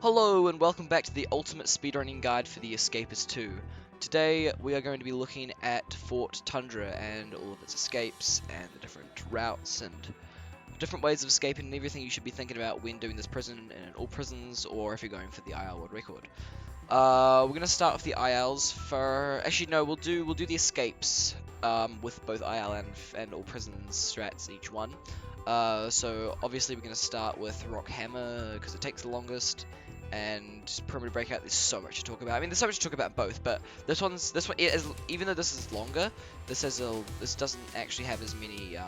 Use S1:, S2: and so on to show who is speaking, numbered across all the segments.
S1: Hello and welcome back to the ultimate speedrunning guide for the Escapists 2. Today we are going to be looking at Fort Tundra and all of its escapes and the different routes and different ways of escaping and everything you should be thinking about when doing this prison in all prisons or if you're going for the IL World Record. We're gonna start with the ILs for. Actually, no, we'll do the escapes with both IL and all prisons strats each one. So obviously we're gonna start with Rock Hammer because it takes the longest, and Perimeter Breakout. There's so much to talk about. I mean, there's so much to talk about in both, but this one is, even though this is longer, this doesn't actually have as many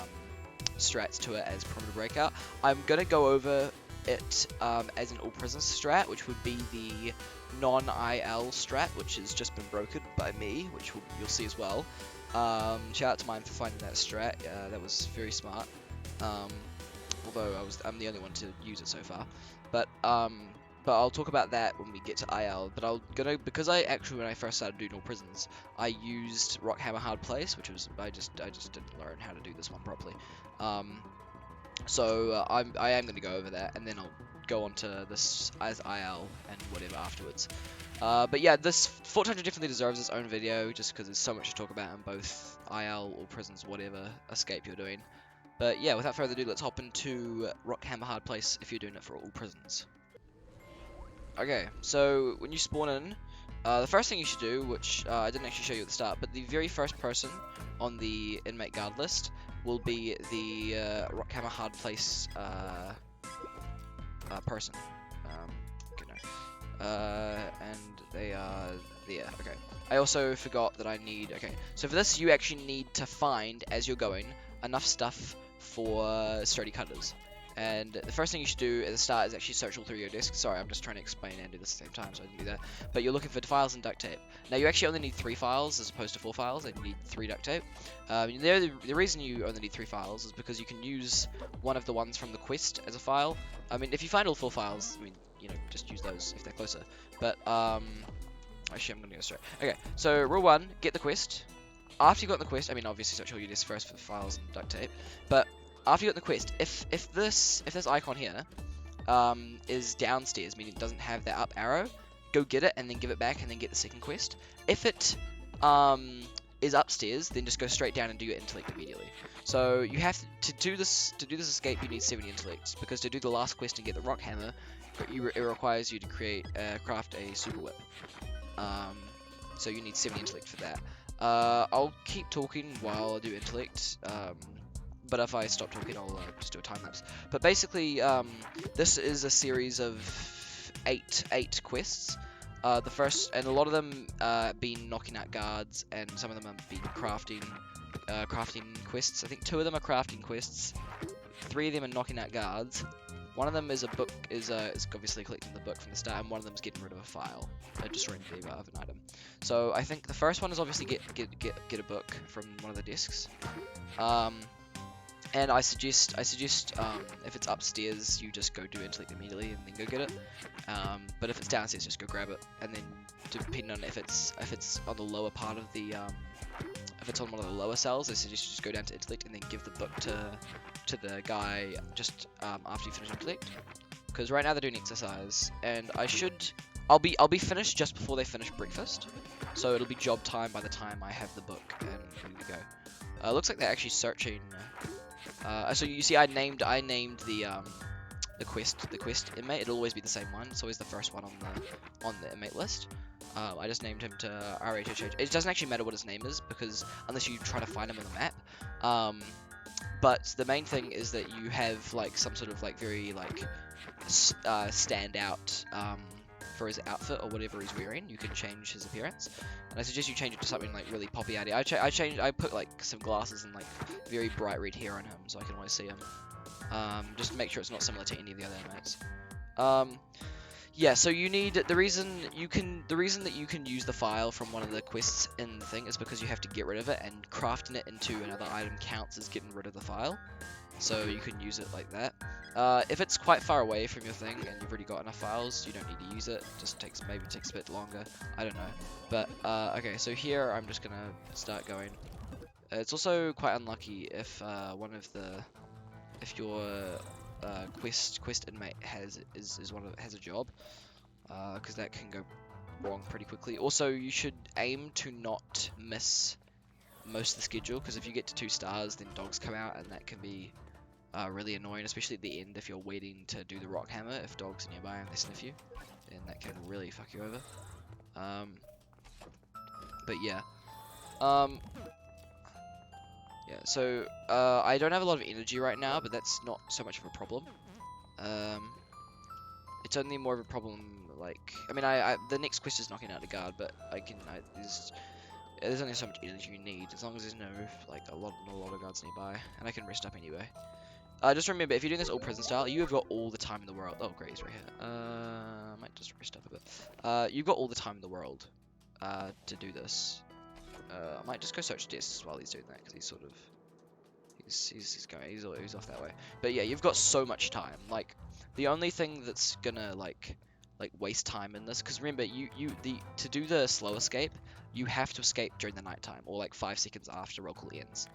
S1: strats to it as Perimeter Breakout. I'm gonna go over it as an all prisons strat, which would be the non-IL strat, which has just been broken by me, which you'll see as well. Shout out to mine for finding that strat. That was very smart. Although I'm the only one to use it so far. But I'll talk about that when we get to IL. But because I actually, when I first started doing all prisons, I used Rock Hammer Hard Place, which was I just didn't learn how to do this one properly. I am going to go over that, and then I'll go on to this as IL and whatever afterwards. But yeah, this Fort Tundra definitely deserves its own video, just because there's so much to talk about in both IL or prisons, whatever escape you're doing. But yeah, without further ado, let's hop into Rock Hammer Hard Place if you're doing it for all prisons. Okay, so when you spawn in, the first thing you should do, which I didn't actually show you at the start, but the very first person on the inmate guard list will be the Rock Hammer Hard Place person. And they are there. Okay. I also forgot that I need. Okay, so for this, you actually need to find, as you're going, enough stuff for sturdy cutters. And the first thing you should do at the start is actually search all through your desk. Sorry, I'm just trying to explain and do this at the same time, so I didn't do that. But you're looking for files and duct tape. Now, you actually only need 3 files as opposed to 4 files, and you need 3 duct tape. The reason you only need 3 files is because you can use one of the ones from the quest as a file. I mean, if you find all 4 files, I mean, you know, just use those if they're closer. But, actually, I'm gonna go straight. Okay, so rule 1, get the quest. After you got the quest, I mean, obviously search all your disks first for files and duct tape, but after you got the quest, if this icon here is downstairs, meaning it doesn't have that up arrow, go get it and then give it back and then get the second quest. If it is upstairs, then just go straight down and do your intellect immediately. So you have to do this escape. You need 70 intellects, because to do the last quest and get the rock hammer, it requires you to craft a super whip. So you need 70 intellect for that. I'll keep talking while I do intellect, but if I stop talking, I'll just do a time lapse. But basically, this is a series of eight quests. The first, and a lot of them been knocking out guards, and some of them have been crafting quests. I think 2 of them are crafting quests, 3 of them are knocking out guards. One of them is is obviously collecting the book from the start, and one of them is getting rid of a file, destroying the lever of an item. So I think the first one is obviously get a book from one of the desks. And I suggest if it's upstairs, you just go do intellect immediately and then go get it. But if it's downstairs, just go grab it, and then depending on if it's on the lower part of the if it's on one of the lower cells, I suggest you just go down to intellect and then give the book to the guy just after you finish intellect. Because right now they're doing exercise, and I'll be finished just before they finish breakfast, so it'll be job time by the time I have the book and ready to go. Looks like they're actually searching. So you see, I named the quest inmate. It'll always be the same one. It's always the first one on the inmate list. I just named him to RHHH. It doesn't actually matter what his name is, because unless you try to find him on the map. But the main thing is that you have like some sort of like very like standout for his outfit or whatever he's wearing. You can change his appearance, and I suggest you change it to something like really poppy out. I put like some glasses and like very bright red hair on him, so I can always see him. Just to make sure it's not similar to any of the other inmates. Yeah, so you need the reason that you can use the file from one of the quests in the thing is because you have to get rid of it, and crafting it into another item counts as getting rid of the file. So you can use it like that. If it's quite far away from your thing and you've already got enough files, you don't need to use it. It just maybe takes a bit longer. I don't know. But okay, so here I'm just gonna start going. It's also quite unlucky if your quest inmate has a job. because that can go wrong pretty quickly. Also, you should aim to not miss most of the schedule, because if you get to 2 stars, then dogs come out, and that can be really annoying, especially at the end if you're waiting to do the rock hammer. If dogs are nearby and they sniff you, then that can really fuck you over. But yeah. Yeah, so I don't have a lot of energy right now, but that's not so much of a problem. It's only more of a problem, like, I mean, the next quest is knocking out a guard, but there's only so much energy you need, as long as there's not a lot of guards nearby, and I can rest up anyway. Just remember, if you're doing this all prison style, you have got all the time in the world. Oh, great, he's right here. I might just rest up a bit. You've got all the time in the world to do this. I might just go search discs while he's doing that, because he's sort of he's off that way. But yeah, you've got so much time. Like, the only thing that's gonna like waste time in this, because remember, to do the slow escape, you have to escape during the nighttime, or like 5 seconds after roll call ends,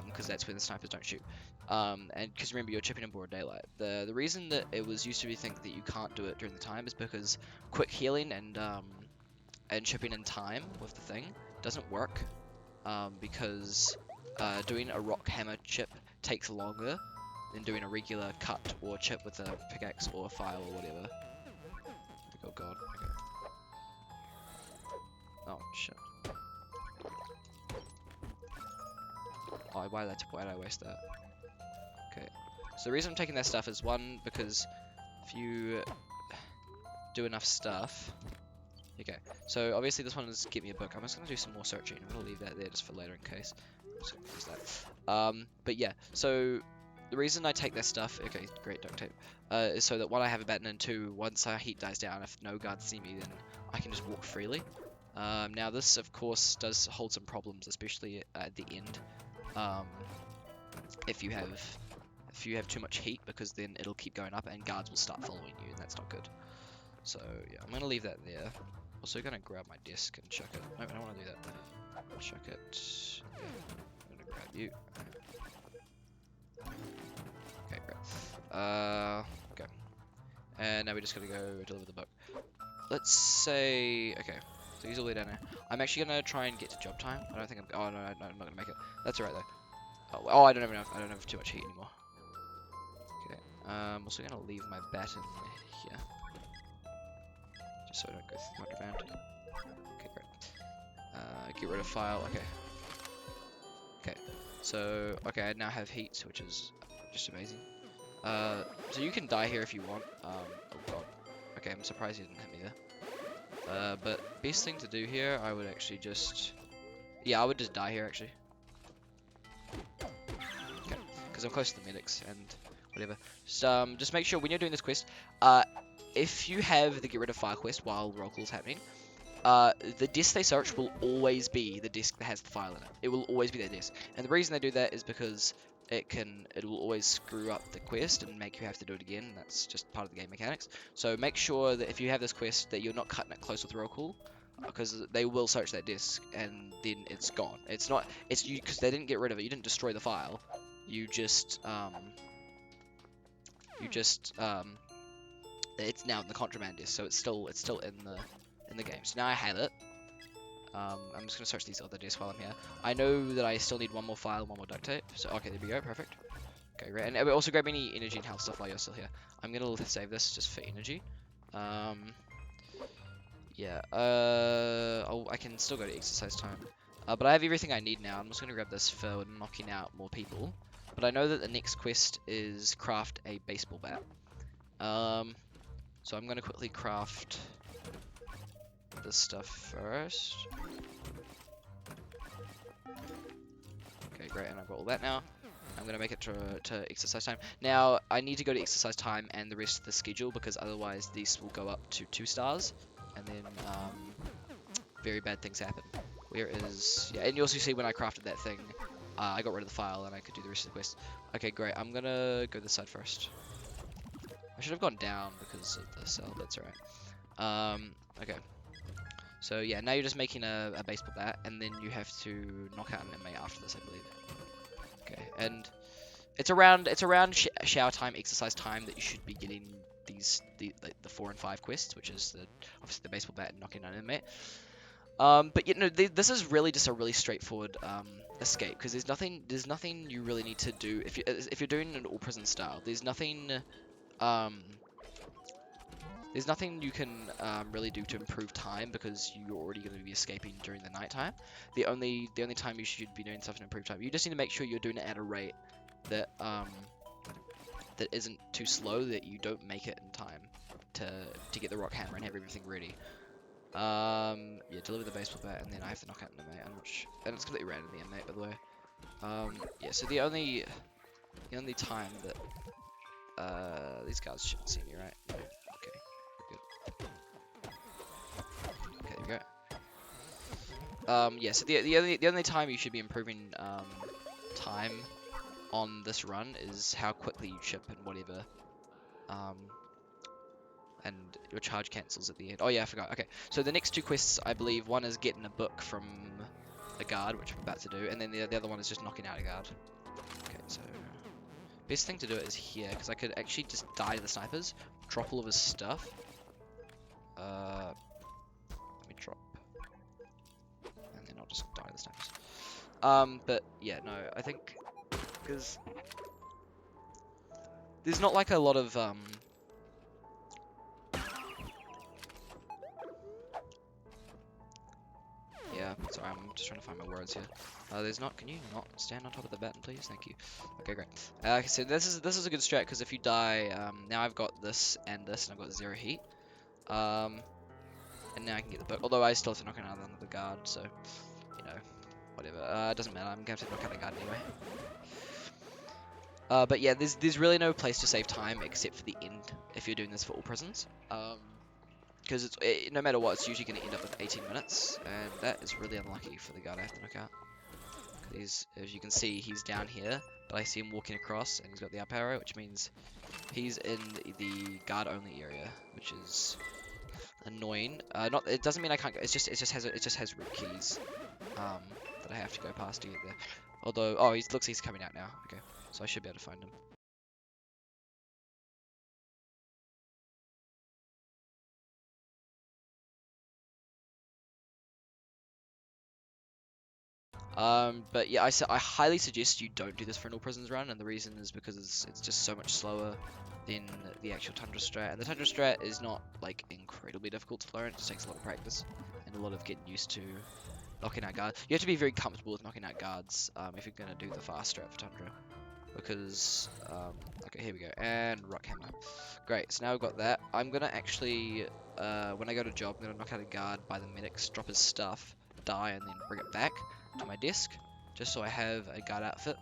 S1: because that's when the snipers don't shoot. And because remember, you're chipping in broad daylight. The reason that it was used to be think that you can't do it during the time is because quick healing and chipping in time with the thing doesn't work, because doing a rock hammer chip takes longer than doing a regular cut or chip with a pickaxe or a file or whatever. Oh god. Okay. Oh shit. Oh, why did I waste that? Okay. So the reason I'm taking that stuff is, one, because if you do enough stuff. Okay, so obviously this one is get me a book. I'm just gonna do some more searching. I'm gonna leave that there just for later in case. I'm just gonna use that. But yeah, so the reason I take that stuff, okay, great duct tape, is so that one, I have a baton, and 2, once our heat dies down, if no guards see me, then I can just walk freely. Now this, of course, does hold some problems, especially at the end. If you have too much heat, because then it'll keep going up and guards will start following you, and that's not good. So yeah, I'm gonna leave that there. Also gonna grab my disc and chuck it. No, I don't want to do that. Chuck it. Yeah, I'm gonna grab you. Okay, great. Okay. And now we just gotta go deliver the book. Let's say, okay, so he's all the way down there. I'm actually gonna try and get to job time. I don't think oh no, I'm not gonna make it. That's alright though. Oh, I don't have too much heat anymore. Okay. I'm also gonna leave my baton here, just so I don't go too much around. Okay, great. Get rid of file. Okay. Okay. So okay, I now have heat, which is just amazing. So you can die here if you want. Oh god. Okay, I'm surprised you didn't hit me there. But best thing to do here, I would actually just, yeah, I would just die here actually. Okay, because I'm close to the medics and whatever. Just make sure when you're doing this quest, if you have the get rid of fire quest while roll call's happening, the disc they search will always be the disc that has the file in it. It will always be that disc, and the reason they do that is because it will always screw up the quest and make you have to do it again. That's just part of the game mechanics. So make sure that if you have this quest that you're not cutting it close with roll call, because they will search that disc and then it's gone. It's you, because they didn't get rid of it. You didn't destroy the file. You just it's now in the contraband disc, so it's still in the game. So now I have it. I'm just gonna search these other discs while I'm here. I know that I still need one more file, one more duct tape. So okay, there we go, perfect. Okay, great. And also grab any energy and health stuff while you're still here. I'm gonna save this just for energy. Yeah. I can still go to exercise time. But I have everything I need now. I'm just gonna grab this for knocking out more people. But I know that the next quest is craft a baseball bat. So I'm gonna quickly craft this stuff first. Okay, great, and I've got all that now. I'm gonna make it to exercise time. Now, I need to go to exercise time and the rest of the schedule, because otherwise this will go up to 2 stars, and then very bad things happen. Where is, yeah, and you also see when I crafted that thing, I got rid of the file and I could do the rest of the quest. Okay, great, I'm gonna go this side first. I should have gone down because of the cell, that's alright. Okay. So yeah, now you're just making a baseball bat, and then you have to knock out an inmate after this, I believe. Okay, and it's around shower time, exercise time that you should be getting like the 4 and 5 quests, which is obviously the baseball bat and knocking down an inmate. But you know, this is really just a really straightforward escape, because there's nothing you really need to do if you're doing an all prison style. Um, there's nothing you can really do to improve time, because you're already going to be escaping during the nighttime. The only time you should be doing stuff to improve time, you just need to make sure you're doing it at a rate that that isn't too slow, that you don't make it in time to get the rock hammer and have everything ready. Yeah, deliver the baseball bat, and then I have to knock out an inmate. And it's completely random, the inmate, by the way. Yeah, so the only time that these guys shouldn't see me, right? No. Okay, we're good. Okay, there we go. Yeah, so the only time you should be improving time on this run is how quickly you chip and whatever. And your charge cancels at the end. Oh yeah, I forgot. Okay, so the next 2 quests, I believe, one is getting a book from a guard, which I'm about to do, and then the other one is just knocking out a guard. Okay, so best thing to do it is here, because I could actually just die to the snipers, drop all of his stuff. Let me drop, and then I'll just die to the snipers. But yeah, no, I think because there's not like a lot of yeah, sorry, I'm just trying to find my words here. There's not. Can you not stand on top of the button, please? Thank you. Okay, great. So this is a good strat, because if you die, now I've got this, and I've got 0 heat. And now I can get the book. Although I still have to knock out another guard, so you know, whatever. It doesn't matter. I'm going to have to knock out a guard anyway. But yeah, there's really no place to save time except for the end if you're doing this for all prisons. Because no matter what, it's usually going to end up with 18 minutes, and that is really unlucky for the guard I have to knock out. As you can see, he's down here, but I see him walking across, and he's got the up arrow, which means he's in the guard-only area, which is annoying. It doesn't mean I can't go. It just has root keys that I have to go past to get there. Although, oh, looks like he's coming out now. Okay, so I should be able to find him. But yeah, I highly suggest you don't do this for an all prisons run, and the reason is because it's just so much slower than the actual Tundra strat. And the Tundra strat is not like incredibly difficult to learn. It just takes a lot of practice and a lot of getting used to knocking out guards. You have to be very comfortable with knocking out guards if you're gonna do the fast strat for Tundra. Because okay, here we go, and rock hammer. Great, so now we've got that. I'm gonna actually when I go to job, I'm gonna knock out a guard by the medics, drop his stuff, die, and then bring it back to my desk, just so I have a guard outfit.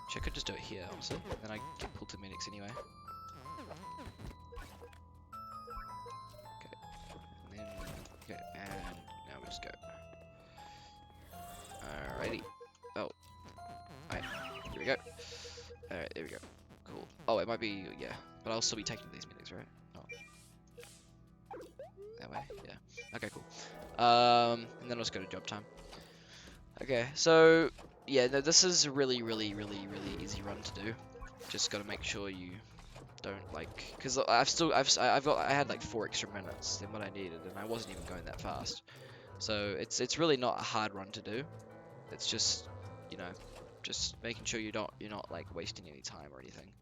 S1: Which I could just do it here, honestly. Then I get pulled to medics anyway. Okay, and then okay, and now we just go. Alrighty. Oh, alright, here we go. Alright, there we go. Cool. Oh, it might be, yeah, but I'll still be taking these medics, right? Oh. That way, yeah. Okay, cool. And then I'll just go to job time. Okay, so yeah, no, this is a really easy run to do. Just gotta make sure you don't because I had like 4 extra minutes than what I needed, and I wasn't even going that fast. So it's really not a hard run to do. It's just, you know, just making sure you're not like wasting any time or anything.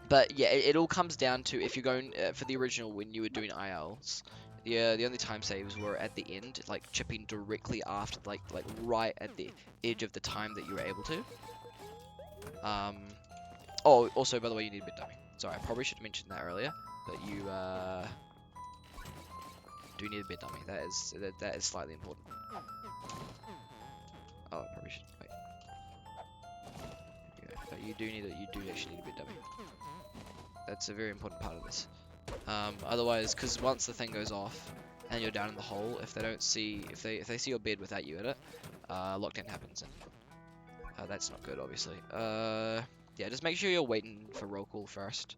S1: But yeah, it all comes down to if you're going for the original when you were doing ILs. The only time saves were at the end, like chipping directly after, like right at the edge of the time that you were able to. Oh, also by the way, you need a bit dummy. Sorry, I probably should have mentioned that earlier, but you do need a bit dummy. That is slightly important. Oh, I probably should wait. Yeah, but you do actually need a bit dummy. That's a very important part of this. Otherwise, because once the thing goes off and you're down in the hole, if they see your bed without you in it, lockdown happens, and that's not good, obviously. Yeah, just make sure you're waiting for roll call first,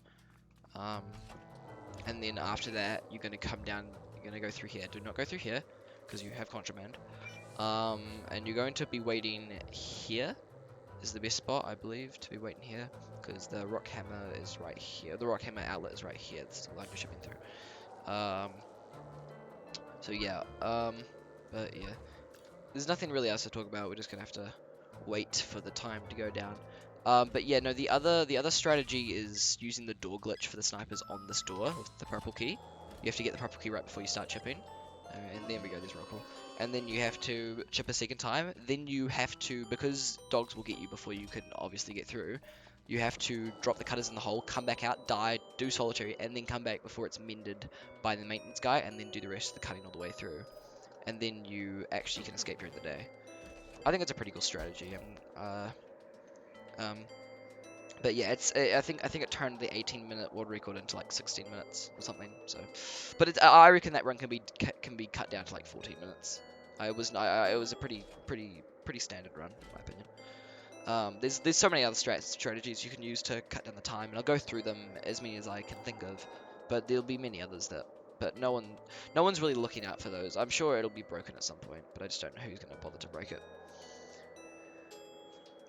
S1: and then after that you're gonna come down. You're gonna go through here. Do not go through here because you have contraband. And you're going to be waiting here is the best spot, I believe, to be waiting here, because the rock hammer is right here. The rock hammer outlet is right here. That's the line you're shipping through. So yeah, but yeah, there's nothing really else to talk about. We're just gonna have to wait for the time to go down. But yeah, no, the other strategy is using the door glitch for the snipers on this door with the purple key. You have to get the purple key right before you start chipping. And there we go, there's roll call. And then you have to chip a second time. Then you have to, because dogs will get you before you can obviously get through, you have to drop the cutters in the hole, come back out, die, do solitary, and then come back before it's mended by the maintenance guy, and then do the rest of the cutting all the way through. And then you actually can escape during the day. I think it's a pretty cool strategy. But yeah, I think it turned the 18-minute world record into like 16 minutes or something. So, but I reckon that run can be cut down to like 14 minutes. It was a pretty standard run, in my opinion. There's so many other strategies you can use to cut down the time, and I'll go through them as many as I can think of. But there'll be many others but no one's really looking out for those. I'm sure it'll be broken at some point, but I just don't know who's gonna bother to break it.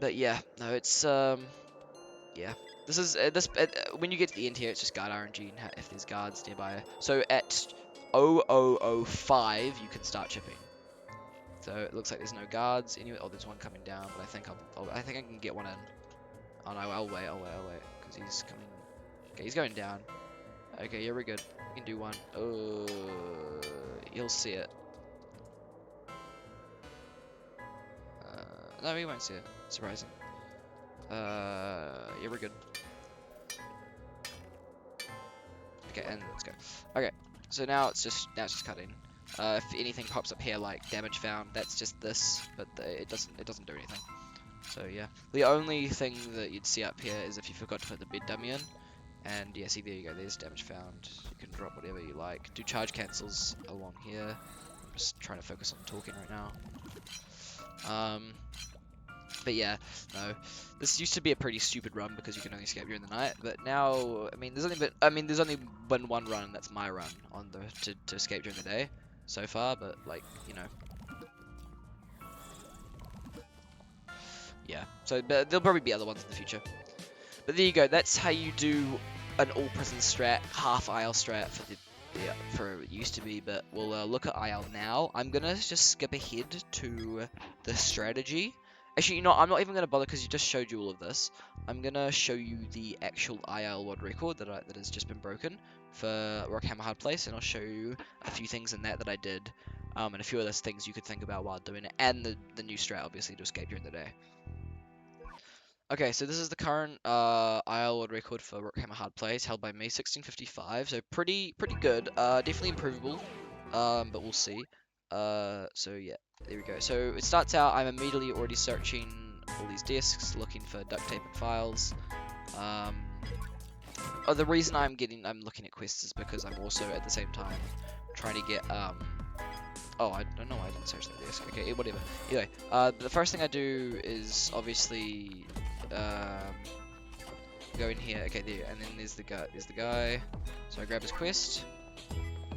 S1: But yeah, no, it's yeah. This is when you get to the end here, it's just guard RNG and if there's guards nearby. So at 0005, you can start chipping. So it looks like there's no guards anyway. Oh, there's one coming down, but I think I think I can get one in. Oh no, I'll wait, because he's coming. Okay, he's going down. Okay, yeah, we're good. We can do one. Oh, you'll see it. No, we won't see it. Surprising. Yeah, we're good. Okay, and let's go. Okay, so now it's just cutting. If anything pops up here like damage found, that's just this, but it doesn't do anything. So yeah, the only thing that you'd see up here is if you forgot to put the bed dummy in. And yeah, see, there you go. There's damage found. You can drop whatever you like. Do charge cancels along here. I'm just trying to focus on talking right now. But yeah, no. This used to be a pretty stupid run because you can only escape during the night. But now, I mean, there's only been one run, and that's my run on to escape during the day so far. But like, you know, yeah. So but there'll probably be other ones in the future. But there you go. That's how you do an all prison strat, half IL strat for it used to be. But we'll look at IL now. I'm gonna just skip ahead to the strategy. Actually, you know, I'm not even gonna bother because you just showed you all of this. I'm gonna show you the actual IL world record that has just been broken for Rockhammer Hard Place, and I'll show you a few things in that I did, and a few of those things you could think about while doing it, and the new strat obviously to escape during the day. Okay, so this is the current IL world record for Rockhammer Hard Place, held by me, 1655. So pretty good. Definitely improvable. But we'll see. So yeah, there we go. So it starts out. I'm immediately already searching all these disks, looking for duct tape and files. The reason I'm looking at quests is because I'm also at the same time trying to get Oh, I don't know why I didn't search that disk. Okay, whatever. Anyway, the first thing I do is obviously go in here. Okay, there, and then there's the guy. So I grab his quest,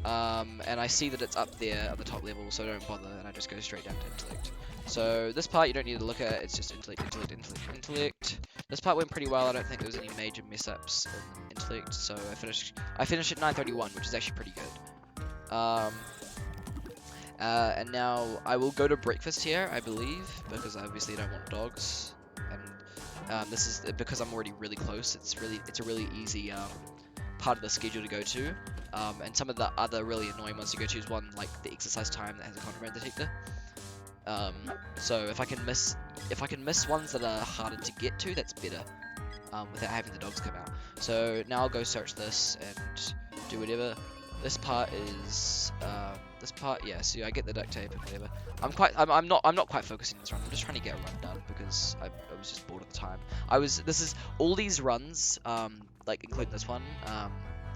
S1: and I see that it's up there at the top level, so I don't bother, and I just go straight down to intellect. So this part you don't need to look at. It's just intellect. This part went pretty well. I don't think there was any major mess ups in intellect. So I finished at 931, which is actually pretty good. And now I will go to breakfast here, I believe, because I obviously don't want dogs, and this is because I'm already really close. It's a really easy part of the schedule to go to, and some of the other really annoying ones to go to is one like the exercise time that has a contraband detector. So if I can miss ones that are harder to get to, that's better, without having the dogs come out. So now I'll go search this and do whatever. This part is yeah. So I get the duct tape and whatever. I'm not quite focusing on this run. I'm just trying to get a run done because I was just bored at the time. This is all these runs, like including this one,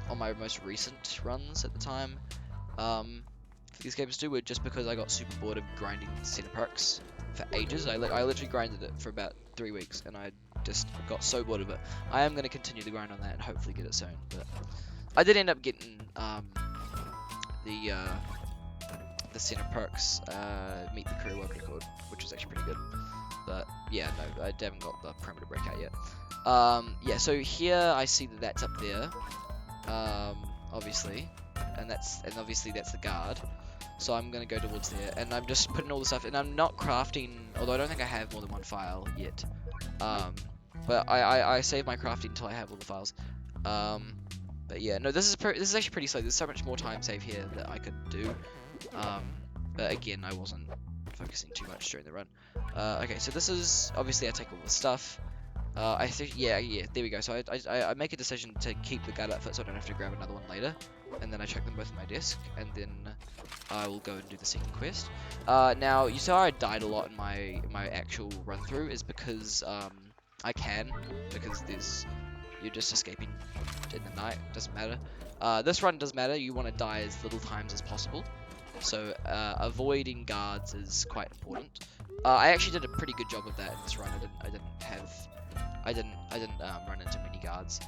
S1: on my most recent runs at the time. For these games too, were just because I got super bored of grinding center perks for ages. I literally grinded it for about 3 weeks, and I just got so bored of it. I am going to continue the grind on that and hopefully get it soon. But I did end up getting the center perks meet the career world record, which was actually pretty good. But yeah, no, I haven't got the perimeter breakout yet. Yeah, so here I see that that's up there, obviously, and obviously that's the guard. So I'm gonna go towards there, and I'm just putting all the stuff, and I'm not crafting, although I don't think I have more than one file yet. But I save my crafting until I have all the files. But yeah, no, this is actually pretty slow. There's so much more time save here that I could do. But again, I wasn't focusing too much during the run. Okay, so this is obviously I take all the stuff. I think yeah, there we go. So I make a decision to keep the guard outfit so I don't have to grab another one later, and then I chuck them both in my desk, and then I will go and do the second quest. Now you saw I died a lot in my actual run through is because I can, because you're just escaping in the night, doesn't matter. This run does matter. You want to die as little times as possible, so avoiding guards is quite important. I actually did a pretty good job of that in this run. I didn't run into many guards.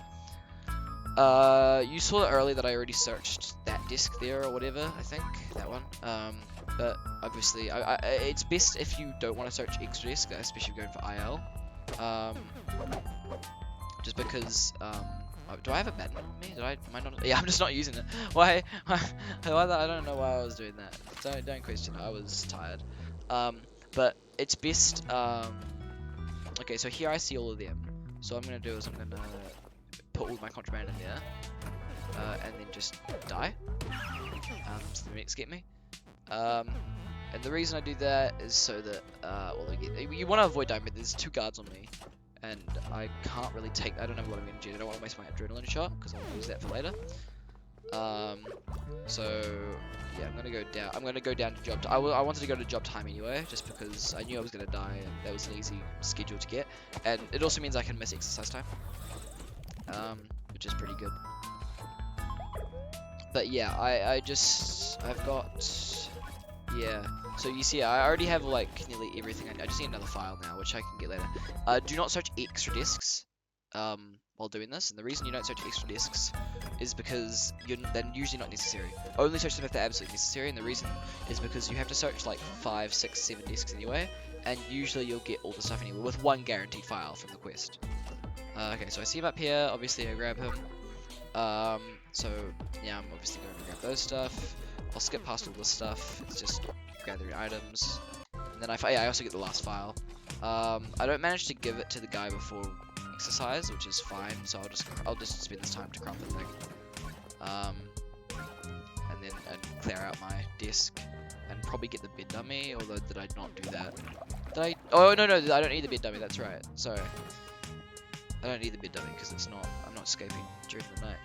S1: You saw earlier that I already searched that disc there or whatever. I think that one. But obviously, it's best if you don't want to search extra disc, especially going for IL. Just because do I have a button on me? Am I not? Yeah, I'm just not using it. Why? I don't know why I was doing that. Don't question it. I was tired. But it's best. Okay, so here I see all of them. So what I'm gonna do is I'm gonna put all my contraband in there, and then just die. So the mimics get me. And the reason I do that is so that well, you want to avoid dying. But there's 2 guards on me. And I can't really take. I don't know what I'm gonna do. I don't want to waste my adrenaline shot because I'll use that for later. So yeah, I'm gonna go down to job. I wanted to go to job time anyway, just because I knew I was gonna die, and that was an easy schedule to get. And it also means I can miss exercise time, which is pretty good. But yeah, I've got. Yeah, so you see, I already have like nearly everything. I just need another file now, which I can get later. Do not search extra discs while doing this, and the reason you don't search extra discs is because they're usually not necessary. Only search them if they're absolutely necessary, and the reason is because you have to search like 5, 6, 7 discs anyway, and usually you'll get all the stuff anyway with one guaranteed file from the quest. Okay, so I see him up here. Obviously, I grab him. So yeah, I'm obviously going to grab those stuff. I'll skip past all this stuff. It's just gathering items, and then I also get the last file. I don't manage to give it to the guy before exercise, which is fine. So I'll just spend this time to craft the thing, and then clear out my desk, and probably get the bed dummy. Although did I not do that? Did I? Oh no, I don't need the bed dummy. That's right. Sorry, I don't need the bed dummy because I'm not escaping during the night.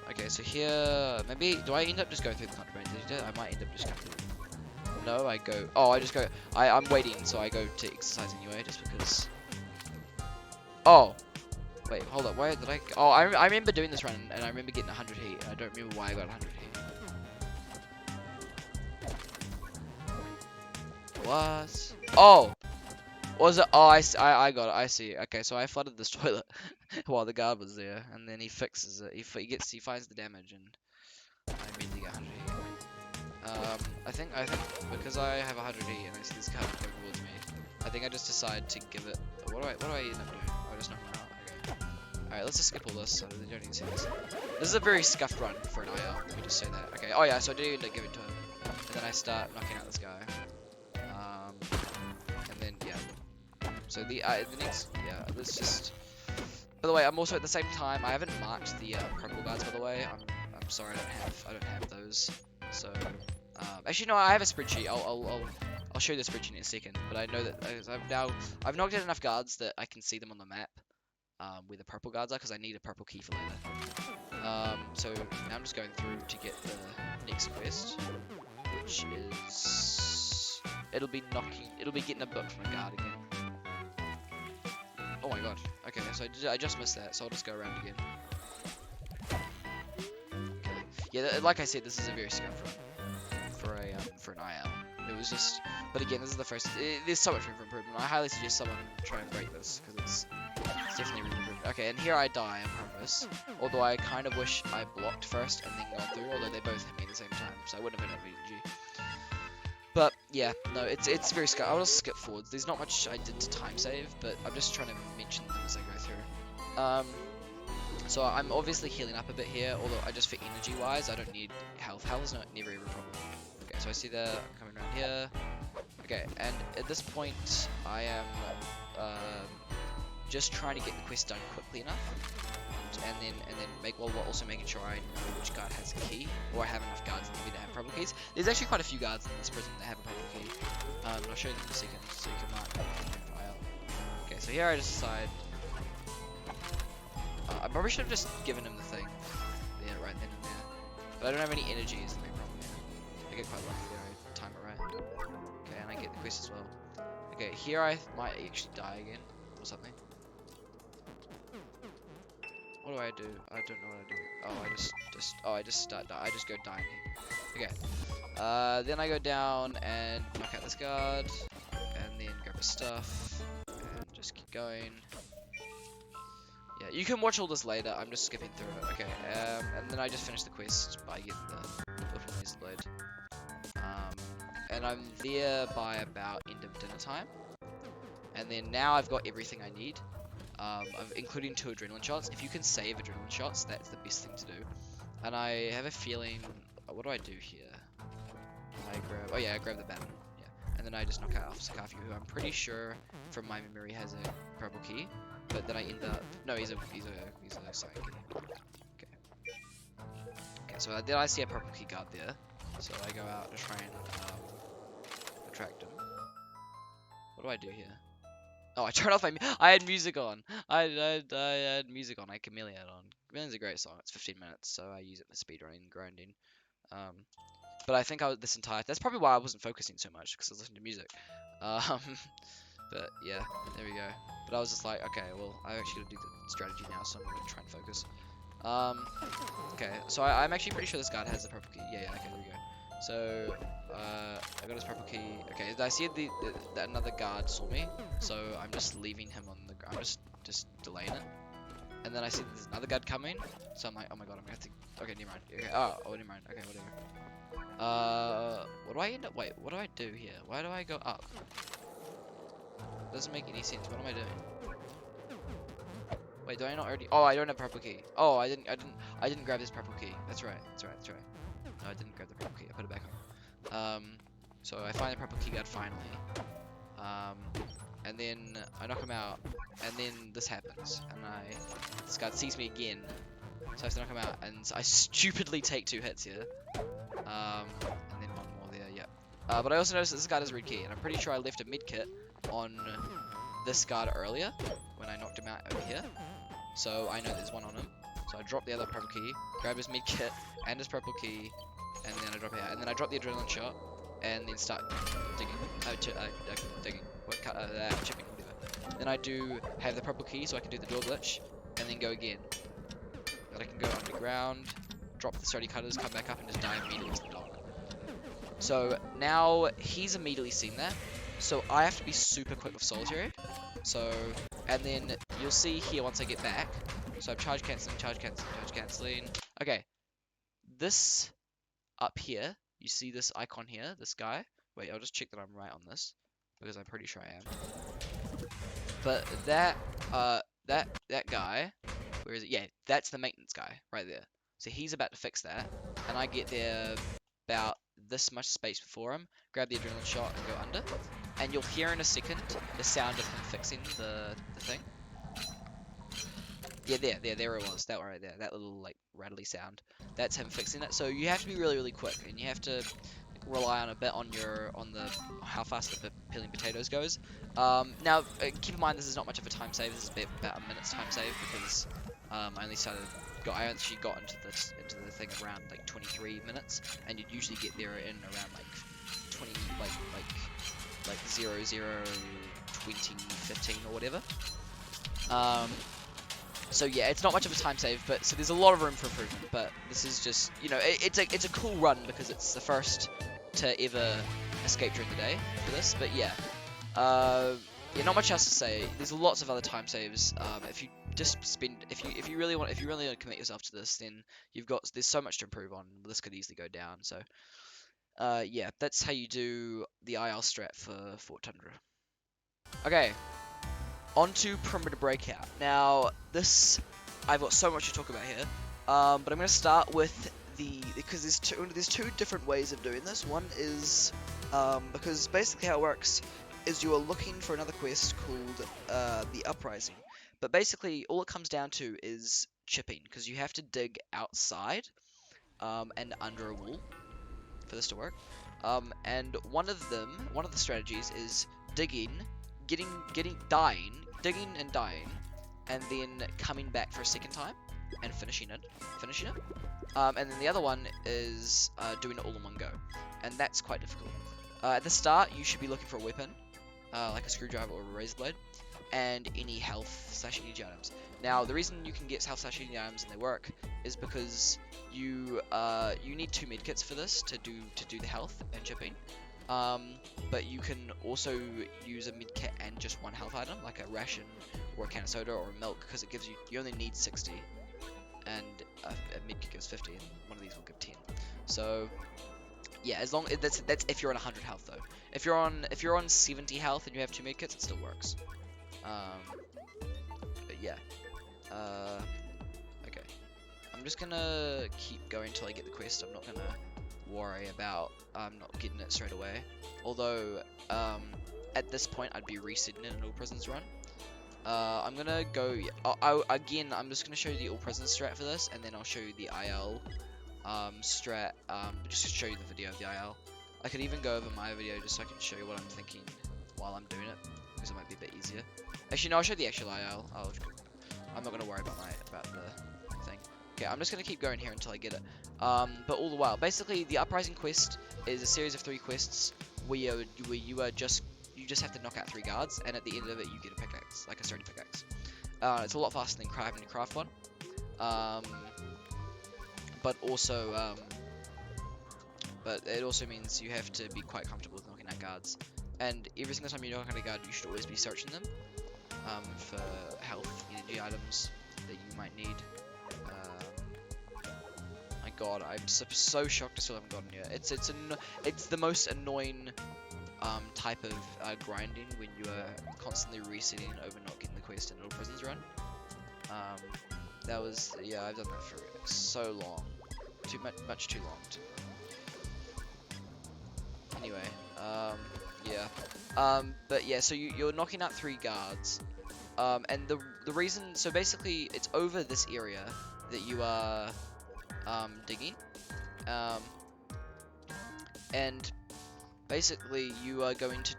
S1: Okay, so here, maybe, do I end up just going through the contraband? I might end up just going through. No, I go, oh, I just go, I'm waiting, so I go to exercise anyway, just because. Oh, wait, hold up, why did I remember doing this run, and I remember getting 100 heat, and I don't remember why I got 100 heat. What? Oh! Was it? Oh, I got it. I see. Okay, so I flooded this toilet while the guard was there, and then he fixes it. He finds the damage, and I immediately get 100 heat. I think because I have 100 heat and I see this guard going towards me, I think I just decide to give it. What do I end up doing? Oh, I just knock him out. Okay. All right, let's just skip all this. So they don't need to see this. This is a very scuffed run for an IL. Let me just say that. Okay. Oh yeah, so I did end up giving to him, and then I start knocking out this guy. And then yeah. So the next, yeah, let's just. By the way, I'm also at the same time. I haven't marked the purple guards. By the way, I'm sorry, I don't have those. So actually no, I have a spreadsheet. I'll show you the spreadsheet in a second. But I know that I've knocked out enough guards that I can see them on the map where the purple guards are because I need a purple key for later. So now I'm just going through to get the next quest, which is it'll be getting a book from a guard again. Oh my god. Okay, so I just missed that, so I'll just go around again. Okay. Yeah, like I said, this is a very scuffed run for an IL. It was just, but again, this is the first. There's so much room for improvement. I highly suggest someone try and break this because it's definitely room for improvement. Okay, and here I die on purpose. Although I kind of wish I blocked first and then gone through. Although they both hit me at the same time, so I wouldn't have been able to But yeah, no, it's very scar. I'll just skip forwards. There's not much I did to time save, but I'm just trying to mention them as I go through. So I'm obviously healing up a bit here, although I just for energy wise, I don't need health. Health is not never ever a problem. Okay, so I see that coming around here. Okay, and at this point, I am just trying to get the quest done quickly enough, and then while also making sure I know which guard has a key, or I have enough guards in the that have purple keys. There's actually quite a few guards in this prison that have a purple key. I'll show you them in a second, so you can mark them in file. Okay, so here I just decide. I probably should have just given him the thing. Yeah, right then and there. But I don't have any energy is the main problem here. I get quite lucky there, I time it right. Okay, and I get the quest as well. Okay, here I might actually die again, or something. What do I do? I don't know what I do. Oh, I just start die. I just go dying here. Okay. Then I go down and knock out this guard, and then grab his stuff, and just keep going. Yeah, you can watch all this later. I'm just skipping through it. Okay. And then I just finish the quest by getting the little laser blade. And I'm there by about end of dinner time. And then now I've got everything I need. Including 2 adrenaline shots. If you can save adrenaline shots, that's the best thing to do. And I have a feeling, what do I do here? I grab the baton. Yeah, and then I just knock out Sakafi, who I'm pretty sure from my memory has a purple key. But then I end up, no, he's a side key. Okay, so then I see a purple key guard there. So I go out to try and attract him. What do I do here? Oh, I turned off I had music on. I had music on. I had Chameleon on. Chameleon's a great song. It's 15 minutes, so I use it for speedrunning and grinding. But I think that's probably why I wasn't focusing so much, because I was listening to music. But yeah, there we go. But I was just like, okay, well, I actually got to do the strategy now, so I'm gonna try and focus. Okay, so I'm actually pretty sure this guard has the purple key. Yeah, okay, there we go. So, I got his purple key. Okay, I see that another guard saw me, so I'm just leaving him on the ground. I'm just delaying it. And then I see there's another guard coming, so I'm like, oh my god, I'm gonna have to. Okay, never mind. Okay, oh, never mind. Okay, whatever. What do I end up? Wait, what do I do here? Why do I go up? Doesn't make any sense. What am I doing? Wait, do I not already? Oh, I don't have purple key. Oh, I didn't grab this purple key. That's right. No, I didn't grab the purple key. I put it back on. So I find the purple key guard finally. And then I knock him out, and then this happens, and this guard sees me again, so I have to knock him out, and I stupidly take 2 hits here. And then 1 more there. Yeah. But I also noticed that this guard has a red key, and I'm pretty sure I left a mid kit on this guard earlier when I knocked him out over here. So I know there's one on him. So I drop the other purple key, grab his mid kit and his purple key, and then I drop it out. And then I drop the adrenaline shot, and then start digging. Digging. Chipping, whatever. Then I do have the purple key, so I can do the door glitch, and then go again. Then I can go underground, drop the sturdy cutters, come back up, and just dive immediately to the dock. So now he's immediately seen that. So I have to be super quick with solitary. So, and then you'll see here once I get back. So I'm charge cancelling. Okay. This up here, you see this icon here, this guy. Wait, I'll just check that I'm right on this, because I'm pretty sure I am. But that guy, where is it? Yeah, that's the maintenance guy right there. So he's about to fix that, and I get there about this much space before him, grab the adrenaline shot and go under, and you'll hear in a second the sound of him fixing the thing. Yeah, there it was, that one right there, that little like rattly sound. That's him fixing it. So you have to be really, really quick, and you have to rely on a bit on how fast the peeling potatoes goes. Now keep in mind this is not much of a time save. This is about a minute's time save, because I actually got into the thing around like 23 minutes, and you'd usually get there in around like 20 like 0, 0, 20, 15 or whatever. So yeah, it's not much of a time save, but so there's a lot of room for improvement. But this is just, you know, it's a cool run because it's the first to ever escape during the day for this. But yeah, yeah, not much else to say. There's lots of other time saves. If you just if you really want to commit yourself to this, then there's so much to improve on. This could easily go down. So Yeah, that's how you do the IL strat for Fort Tundra. Okay, on to Perimeter Breakout. Now, this, I've got so much to talk about here, but I'm going to start with because there's two different ways of doing this. One is, because basically how it works is you are looking for another quest called the Uprising. But basically, all it comes down to is chipping, because you have to dig outside and under a wall for this to work. And one of the strategies is digging, digging and dying, and then coming back for a second time and finishing it. And then the other one is doing it all in one go, and that's quite difficult. At the start, you should be looking for a weapon, like a screwdriver or a razor blade, and any health/energy items. Now, the reason you can get health/energy items and they work is because you need 2 medkits for this to do the health and chipping. But you can also use a medkit and just 1 health item, like a ration or a can of soda or milk, because it gives you only need 60, and a medkit gives 50, and one of these will give 10. So yeah, as long that's if you're on 100 health though. If you're on 70 health and you have 2 medkits, it still works. But yeah. Okay. I'm just gonna keep going until I get the quest. I'm not gonna worry about not getting it straight away. Although, at this point, I'd be resetting it in All Prisons run. I'm gonna go. Again, I'm just gonna show you the All Prisons strat for this, and then I'll show you the IL strat. Just to show you the video of the IL. I could even go over my video just so I can show you what I'm thinking while I'm doing it, because it might be a bit easier. Actually, no, I'll show the actual IL. I'm not gonna worry about the thing. Okay, I'm just gonna keep going here until I get it. But all the while, basically, the Uprising quest is a series of 3 quests where you just have to knock out 3 guards, and at the end of it, you get a pickaxe, like a sturdy pickaxe. It's a lot faster than having to craft one. But it also means you have to be quite comfortable with knocking out guards. And every single time you knock out a guard, you should always be searching them for health, energy items that you might need. My God, I'm so shocked I still haven't gotten yet. It's the most annoying type of grinding when you are constantly resetting over not getting the quest in All Prisons run. I've done that for so long, much too long. Anyway, but yeah, so you're knocking out 3 guards, and the reason, so basically it's over this area that you are digging, and basically you're going to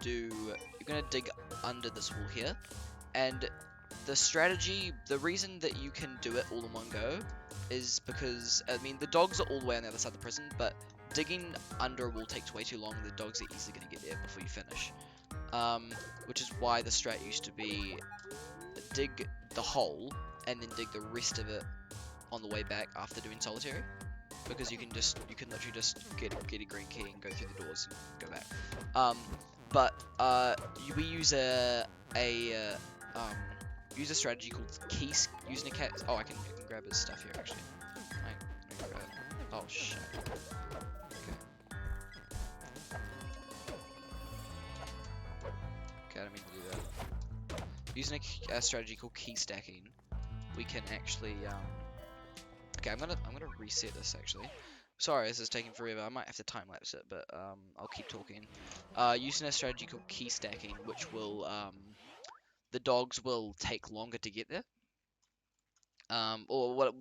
S1: dig under this wall here, and the reason that you can do it all in one go is because, I mean, the dogs are all the way on the other side of the prison, but digging under a wall takes way too long. The dogs are easily going to get there before you finish. Which is why the strat used to be dig the hole and then dig the rest of it on the way back after doing solitary, because you can literally just get a green key and go through the doors and go back. We use a strategy called using a cat. Oh, I can grab his stuff here actually. Oh shit. Okay, I don't mean to do that. Using a strategy called key stacking, we can actually okay, I'm gonna reset this actually. Sorry, this is taking forever. I might have to time lapse it, but I'll keep talking. Using a strategy called key stacking, which will the dogs will take longer to get there.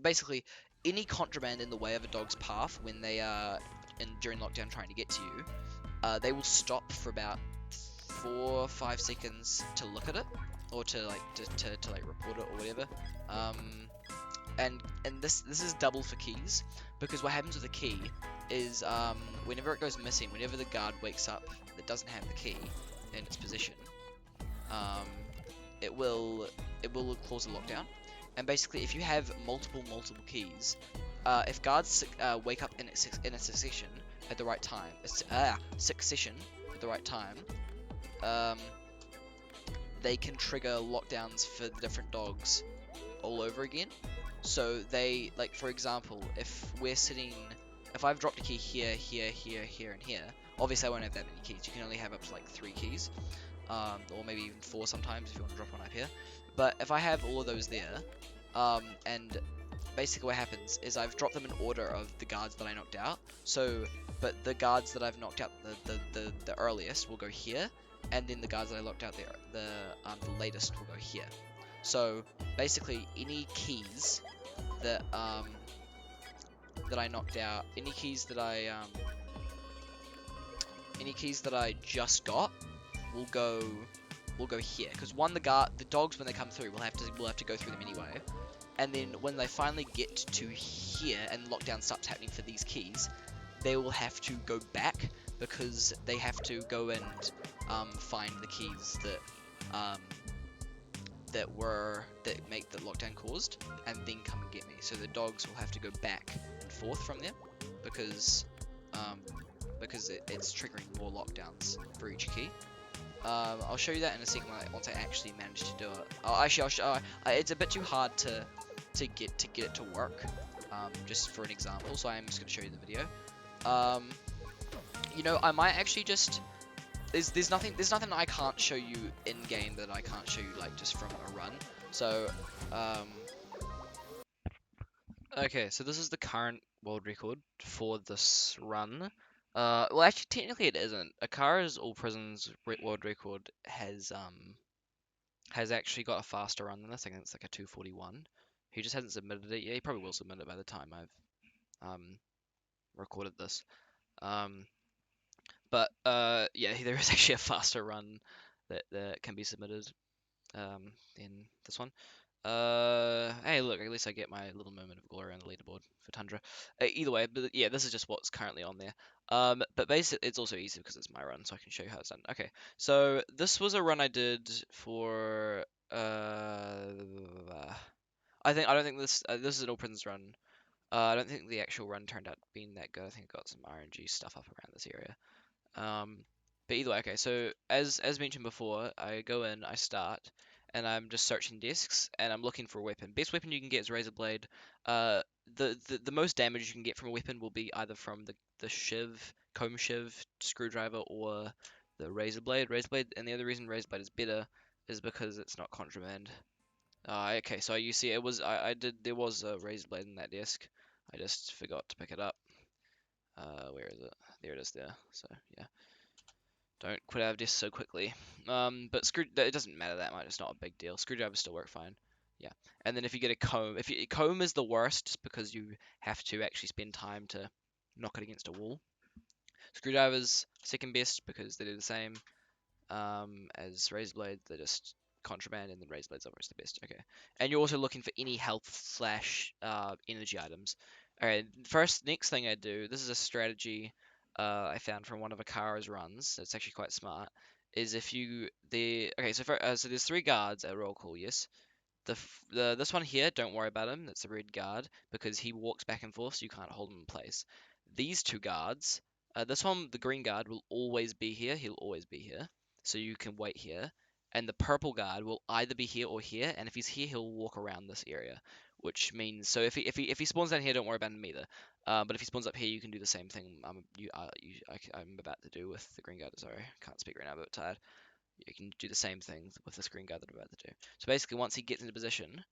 S1: Basically, any contraband in the way of a dog's path when they are during lockdown trying to get to you, they will stop for about 4 or 5 seconds to look at it, or to report it or whatever. And this is double for keys, because what happens with a key is whenever it goes missing, whenever the guard wakes up that doesn't have the key in its position, it will cause a lockdown. And basically, if you have multiple keys, if guards wake up in a succession at the right time, they can trigger lockdowns for the different dogs all over again. So they, like, for example, if if I've dropped a key here, here, here, here, and here, obviously I won't have that many keys. You can only have up to like 3 keys, or maybe even 4 sometimes if you want to drop one up here. But if I have all of those there, and basically what happens is I've dropped them in order of the guards that I knocked out. So, but the guards that I've knocked out the earliest will go here, and then the guards that I knocked out the latest will go here. So basically, any keys that that I knocked out, any keys that I just got will go here, because one, the dogs, when they come through, will have to go through them anyway. And then when they finally get to here and lockdown starts happening for these keys, they will have to go back, because they have to go and find the keys that make the lockdown caused, and then come and get me. So the dogs will have to go back and forth from there, because it's triggering more lockdowns for each key. I'll show you that in a second once I actually manage to do it. I'll show. It's a bit too hard to get it to work. Just for an example, so I'm just gonna show you the video. You know, I might actually just there's nothing I can't show you in game that I can't show you like just from a run. So okay, so this is the current world record for this run. Well, actually, technically it isn't. Akara's All Prisons world record has actually got a faster run than this. I think it's like a 2:41. He just hasn't submitted it yet. He probably will submit it by the time I've recorded this. But yeah, there is actually a faster run that can be submitted in this one. Hey, look, at least I get my little moment of glory on the leaderboard for Tundra. Either way, but yeah, this is just what's currently on there. But basically, it's also easy because it's my run, so I can show you how it's done. Okay, so this was a run I did for I don't think this is an All Prisons run. I don't think the actual run turned out being that good. I think I got some RNG stuff up around this area. But either way, okay, so as mentioned before, I go in, I start, and I'm just searching desks, and I'm looking for a weapon. Best weapon you can get is Razor Blade. The most damage you can get from a weapon will be either from the shiv, comb shiv, screwdriver, or the Razor Blade. Razor Blade, and the other reason Razor Blade is better is because it's not contraband. Okay, so you see, there was a Razor Blade in that desk. I just forgot to pick it up. Where is it? There it is there. So yeah. Don't quit out of this so quickly. But it doesn't matter that much. It's not a big deal. Screwdrivers still work fine. Yeah. And then if you get a comb, comb is the worst, just because you have to actually spend time to knock it against a wall. Screwdrivers second best because they do the same as razor blades. They're just contraband, and then razor blades are always the best. Okay. And you're also looking for any health slash energy items. Alright, next thing I do, this is a strategy I found from one of Akara's runs. It's actually quite smart. Is if you okay, so there's 3 guards at roll call, yes. This one here, don't worry about him. That's a red guard because he walks back and forth, so you can't hold him in place. These 2 guards, this one, the green guard, will always be here. He'll always be here, so you can wait here. And the purple guard will either be here or here, and if he's here, he'll walk around this area, which means so if he spawns down here, don't worry about him either. But if he spawns up here, you can do the same thing I'm about to do with the green guard. Sorry, can't speak right now, but tired. You can do the same thing with the green guard that I'm about to do. So basically, once he gets into position,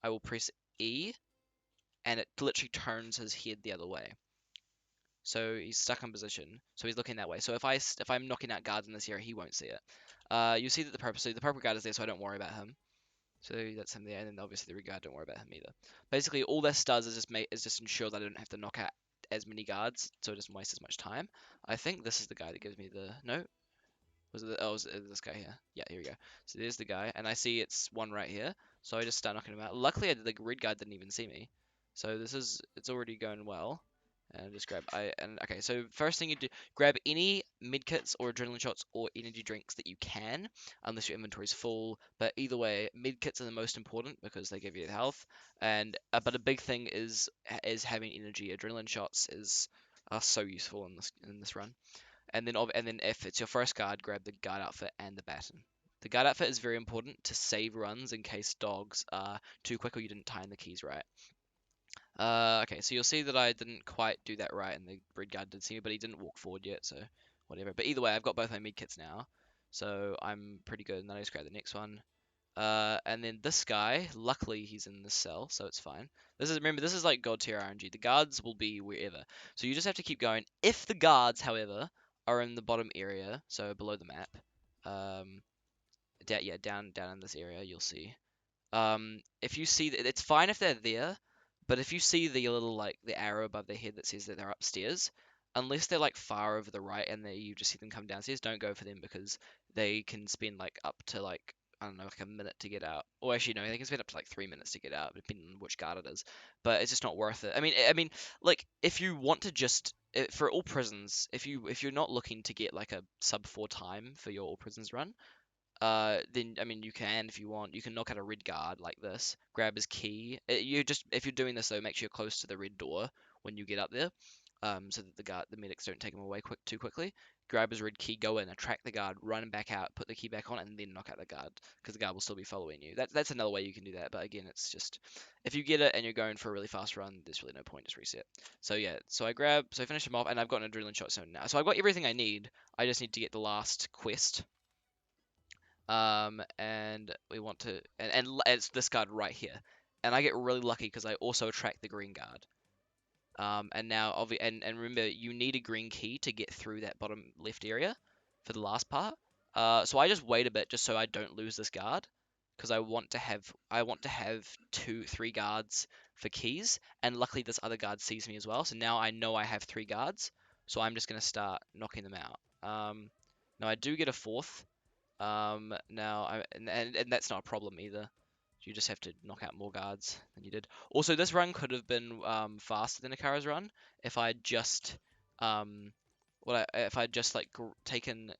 S1: I will press E, and it literally turns his head the other way. So he's stuck in position, so he's looking that way. So if I'm knocking out guards in this area, he won't see it. You see that the purple guard is there, so I don't worry about him. So that's him there, and then obviously the red guard, don't worry about him either. Basically, all this does is just ensure that I don't have to knock out as many guards, so it doesn't waste as much time. I think this is the guy that gives me the no. Was it this guy here? Yeah, here we go. So there's the guy, and I see it's one right here. So I just start knocking him out. Luckily, the red guy didn't even see me. So it's already going well. And just okay, so first thing you do, grab any medkits or adrenaline shots or energy drinks that you can, unless your inventory's full. But either way, medkits are the most important because they give you the health. And but a big thing is having energy. Adrenaline shots are so useful in this run. And then if it's your first guard, grab the guard outfit and the baton. The guard outfit is very important to save runs in case dogs are too quick or you didn't time the keys right. Okay, so you'll see that I didn't quite do that right, and the Red Guard did see me, but he didn't walk forward yet, so whatever. But either way, I've got both my mid kits now, so I'm pretty good, and then I just grab the next one. And then this guy, luckily he's in this cell, so it's fine. Remember, this is like God tier RNG. The guards will be wherever, so you just have to keep going. If the guards, however, are in the bottom area, so below the map, um, down in this area, you'll see. If you see that, it's fine if they're there, but if you see the little like the arrow above their head that says that they're upstairs, unless they're like far over the right and you just see them come downstairs, don't go for them because they can spend like up to like I don't know like a minute to get out. Or actually no, they can spend up to like 3 minutes to get out, depending on which guard it is. But it's just not worth it. I mean, like if you want to just for all prisons, if you're not looking to get like a sub 4 time for your all prisons run, then I mean you can if you want. You can knock out a red guard like this, grab his key. You just if you're doing this though, make sure you're close to the red door when you get up there, so that the medics don't take him away too quickly. Grab his red key, go in, attract the guard, run back out, put the key back on, and then knock out the guard because the guard will still be following you. That's another way you can do that. But again, it's just if you get it and you're going for a really fast run, there's really no point. Just reset. So yeah, so I finish him off, and I've got an adrenaline shot zone now. So I've got everything I need. I just need to get the last quest, and we want to it's this guard right here, and I get really lucky because I also attract the green guard. And now and remember you need a green key to get through that bottom left area for the last part. So I just wait a bit just so I don't lose this guard because I want to have 3 guards for keys, and luckily this other guard sees me as well. So now I know I have 3 guards, so I'm just gonna start knocking them out. Now I do get a fourth. Now and that's not a problem either. You just have to knock out more guards than you did. Also, this run could have been faster than Akara's run if I just if I just taken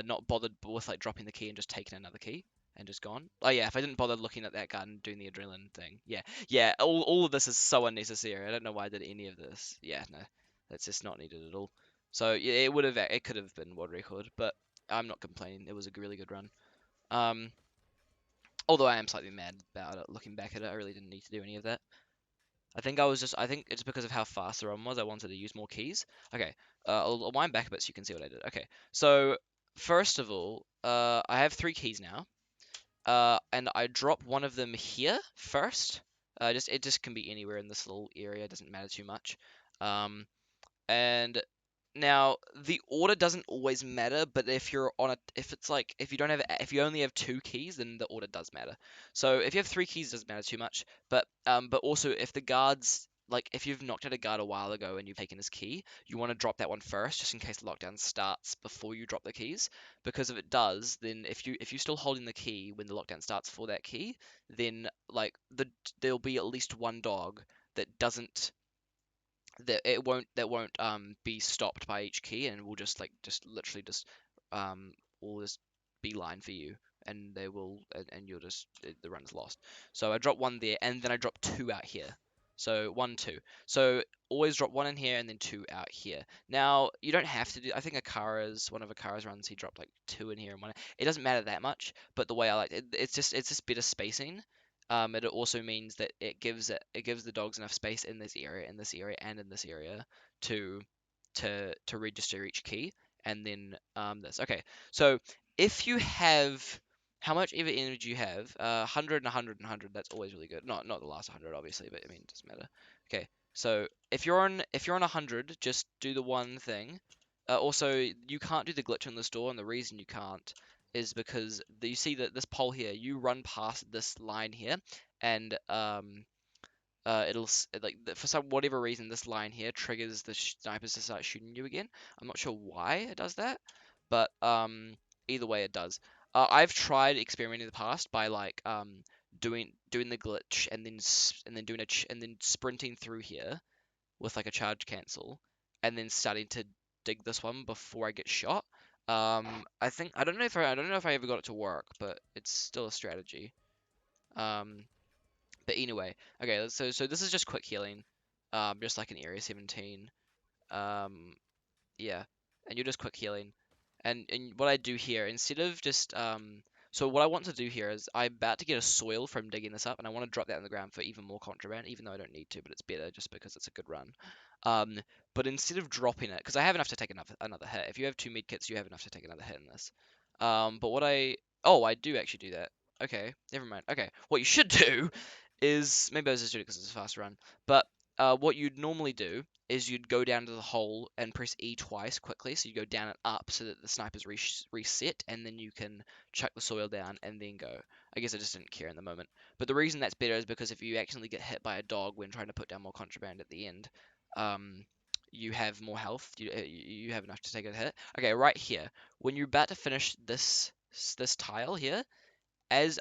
S1: not bothered with like dropping the key and just taken another key and just gone. Oh yeah, if I didn't bother looking at that guard and doing the adrenaline thing. Yeah, yeah. All of this is so unnecessary. I don't know why I did any of this. Yeah, no, that's just not needed at all. So yeah, it could have been world record, but I'm not complaining. It was a really good run. Um, Although I am slightly mad about it. Looking back at it, I really didn't need to do any of that. I think it's because of how fast the run was. I wanted to use more keys. Okay, I'll wind back a bit so you can see what I did. Okay, so first of all, I have 3 keys now. And I drop one of them here first. It just can be anywhere in this little area. It doesn't matter too much. And now the order doesn't always matter, but if you only have 2 keys, then the order does matter. So if you have 3 keys, it doesn't matter too much. But also if the guards like if you've knocked out a guard a while ago and you've taken his key, you want to drop that one first, just in case the lockdown starts before you drop the keys. Because if it does, then if you're still holding the key when the lockdown starts for that key, then there'll be at least one dog that doesn't that won't be stopped by each key, and will just literally just will just beeline for you, and they will and you'll just the run's lost. So I drop one there, and then I drop 2 out here. So 1 2. So always drop 1 in here and then 2 out here. Now you don't have to do. I think one of Akara's runs, he dropped like 2 in here and 1. It doesn't matter that much, but the way I like it, it's just better spacing. It also means that it gives the dogs enough space in this area, and in this area to register each key, and then this. Okay, so if you have how much ever energy you have, 100 and 100 and 100, that's always really good. Not the last 100 obviously, but I mean it doesn't matter. Okay, so if you're on 100, just do the one thing. Also, you can't do the glitch on this door, and the reason you can't is because you see that this pole here, you run past this line here, and for some whatever reason, this line here triggers the snipers to start shooting you again. I'm not sure why it does that, but either way it does. I've tried experimenting in the past by doing the glitch and then and then sprinting through here with like a charge cancel, and then starting to dig this one before I get shot. I don't know if I ever got it to work, but it's still a strategy. Um, but anyway, okay. So this is just quick healing, just like in Area 17. Um, yeah, and you're just quick healing, and what I do here instead of just So what I want to do here is I'm about to get a soil from digging this up, and I want to drop that in the ground for even more contraband, even though I don't need to, but it's better just because it's a good run. Um, but instead of dropping it, because I have enough to take another hit. If you have 2 medkits, you have enough to take another hit in this. But what oh, I do actually do that. Okay, never mind. Okay, what you should do is, maybe I was just doing it because it's a fast run, but what you'd normally do is you'd go down to the hole and press E twice quickly, so you go down and up so that the sniper's reset, and then you can chuck the soil down and then go. I guess I just didn't care in the moment. But the reason that's better is because if you accidentally get hit by a dog when trying to put down more contraband at the end, um, you have more health. You have enough to take a hit. Okay, right here, when you're about to finish this tile here, as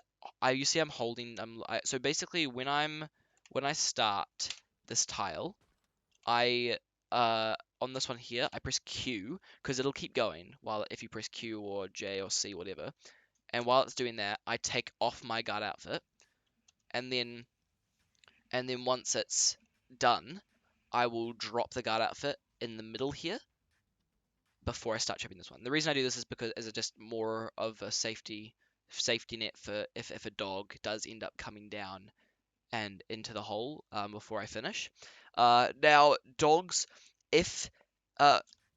S1: you see, I'm holding. So basically, when I start this tile, I on this one here, I press Q because it'll keep going while if you press Q or J or C, whatever. And while it's doing that, I take off my guard outfit, and then once it's done, I will drop the guard outfit in the middle here before I start chipping this one. The reason I do this is because as just more of a safety net for if a dog does end up coming down and into the hole before I finish. Now, dogs, if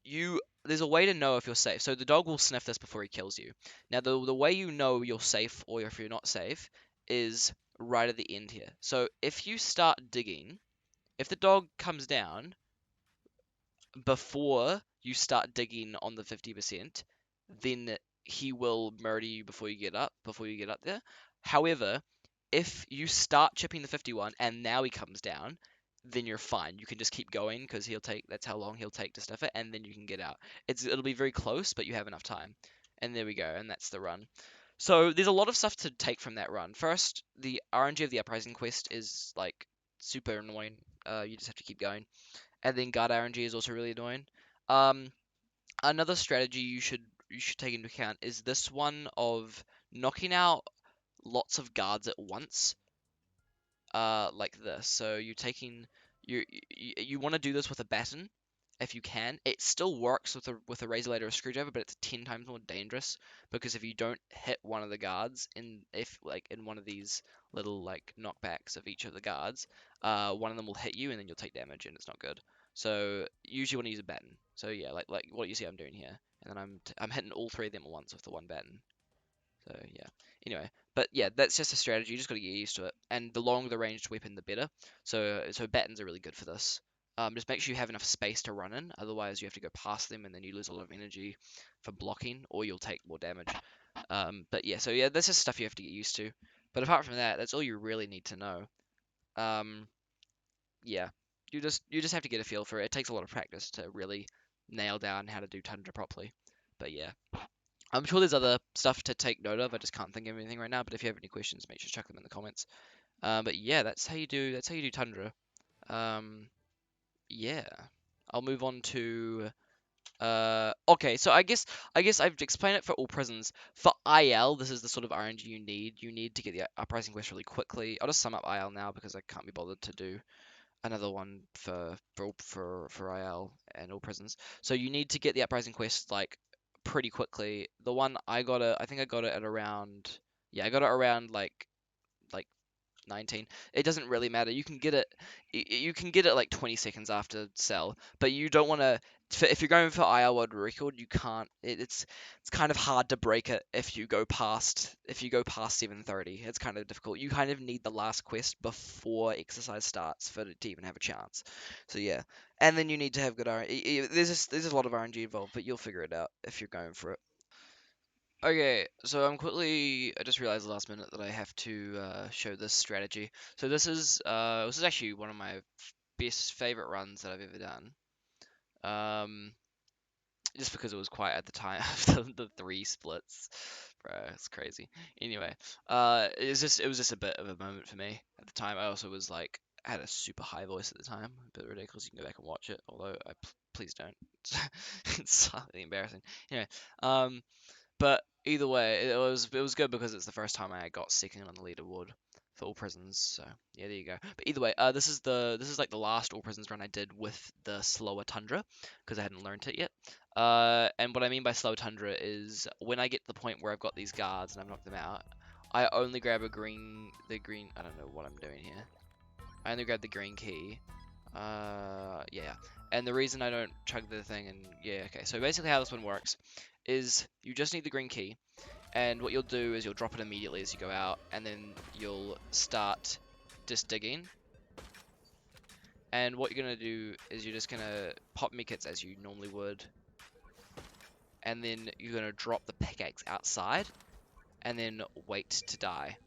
S1: you there's a way to know if you're safe. So the dog will sniff this before he kills you. Now, the way you know you're safe or if you're not safe is right at the end here. So if you start digging, if the dog comes down before you start digging on the 50%, then he will murder you before you get up there. However, if you start chipping the 51 and now he comes down, then you're fine. You can just keep going because that's how long he'll take to stuff it, and then you can get out. It'll be very close, but you have enough time. And there we go, and that's the run. So there's a lot of stuff to take from that run. First, the RNG of the Uprising quest is like super annoying. You just have to keep going. And then guard RNG is also really annoying. Um, Another strategy you should take into account is this one of knocking out lots of guards at once, like this. So you want to do this with a baton if you can. It still works with a razor blade or a screwdriver, but it's 10 times more dangerous because if you don't hit one of the guards in one of these little like knockbacks of each of the guards, one of them will hit you and then you'll take damage and it's not good. So usually want to use a baton. So yeah, like what you see I'm doing here, and then I'm hitting all three of them at once with the one baton. So yeah. Anyway, but yeah, that's just a strategy. You just got to get used to it. And the longer the ranged weapon, the better. So batons are really good for this. Just make sure you have enough space to run in. Otherwise, you have to go past them, and then you lose a lot of energy for blocking, or you'll take more damage. But yeah, so yeah, that's just stuff you have to get used to. But apart from that, that's all you really need to know. Um, yeah, you just have to get a feel for it. It takes a lot of practice to really nail down how to do Tundra properly. But yeah. I'm sure there's other stuff to take note of. I just can't think of anything right now. But if you have any questions, make sure to chuck them in the comments. But yeah, that's how you do Tundra. Um, yeah, I'll move on to okay. So I guess I've explained it for all prisons. For IL, this is the sort of RNG you need. You need to get the uprising quest really quickly. I'll just sum up IL now because I can't be bothered to do another one for IL and all prisons. So you need to get the uprising quest like pretty quickly. The one I think I got it at around, yeah, I got it around like 19. It doesn't really matter. You can get it like 20 seconds after sell, but you don't want to. If you're going for IR world record, you can't. It's kind of hard to break it if you go past 7:30. It's kind of difficult. You kind of need the last quest before exercise starts for it to even have a chance. So yeah, and then you need to have good RNG. There's a lot of RNG involved, but you'll figure it out if you're going for it. Okay, so I just realized last minute that I have to show this strategy. So this is actually one of my best favorite runs that I've ever done. Um, just because it was quite at the time of the three splits, bro, it's crazy. Anyway, it was just a bit of a moment for me at the time. I also was like had a super high voice at the time, a bit ridiculous. You can go back and watch it, although please don't. It's slightly embarrassing. Anyway, but either way, it was good because it's the first time I got second on the leaderboard for all prisons. So yeah, there you go. But either way, this is like the last all prisons run I did with the slower Tundra because I hadn't learned it yet. And what I mean by slow Tundra is when I get to the point where I've got these guards and I've knocked them out, I only grab the green. I don't know what I'm doing here. I only grab the green key. Yeah. And the reason I don't chug the thing and yeah, okay. So basically how this one works is you just need the green key. And what you'll do is you'll drop it immediately as you go out, and then you'll start just digging. And what you're going to do is you're just going to pop medkits as you normally would. And then you're going to drop the pickaxe outside, and then wait to die.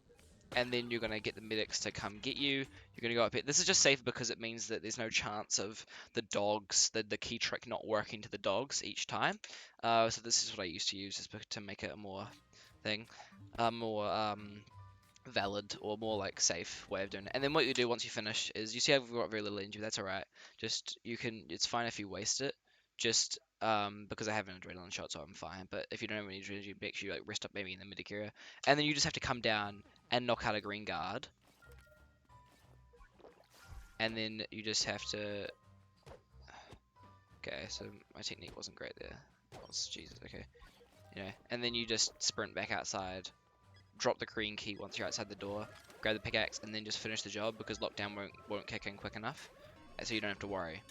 S1: And then you're going to get the medics to come get you. You're going to go up here. This is just safer because it means that there's no chance of the dogs, the key trick not working to the dogs each time. So this is what I used to use to make it a more more valid or more like safe way of doing it. And then what you do once you finish is you see I've got very little energy. That's all right. Just it's fine if you waste it. Just because I have an adrenaline shot, so I'm fine. But if you don't have any adrenaline, make sure you like rest up maybe in the medic area, and then you just have to come down and knock out a green guard, and then you just have to. Okay, so my technique wasn't great there. Oh, Jesus. Okay, and then you just sprint back outside. Drop the green key once you're outside the door, grab the pickaxe, and then just finish the job because lockdown won't kick in quick enough, so you don't have to worry.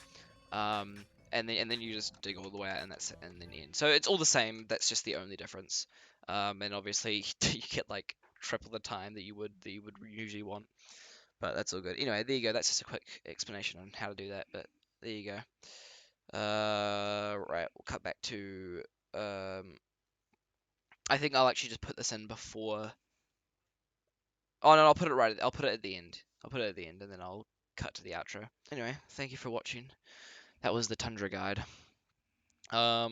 S1: And then you just dig all the way out, and then the end. So it's all the same. That's just the only difference. And obviously you get like triple the time that you would usually want, but that's all good. Anyway, there you go. That's just a quick explanation on how to do that. But there you go. Right, we'll cut back to I think I'll actually just put this in before. Oh no, I'll put it I'll put it at the end. I'll put it at the end, and then I'll cut to the outro. Anyway, thank you for watching. That was the Tundra guide. I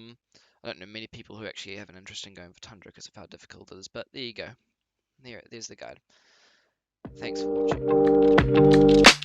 S1: don't know many people who actually have an interest in going for Tundra because of how difficult it is, but there you go. There's the guide. Thanks for watching.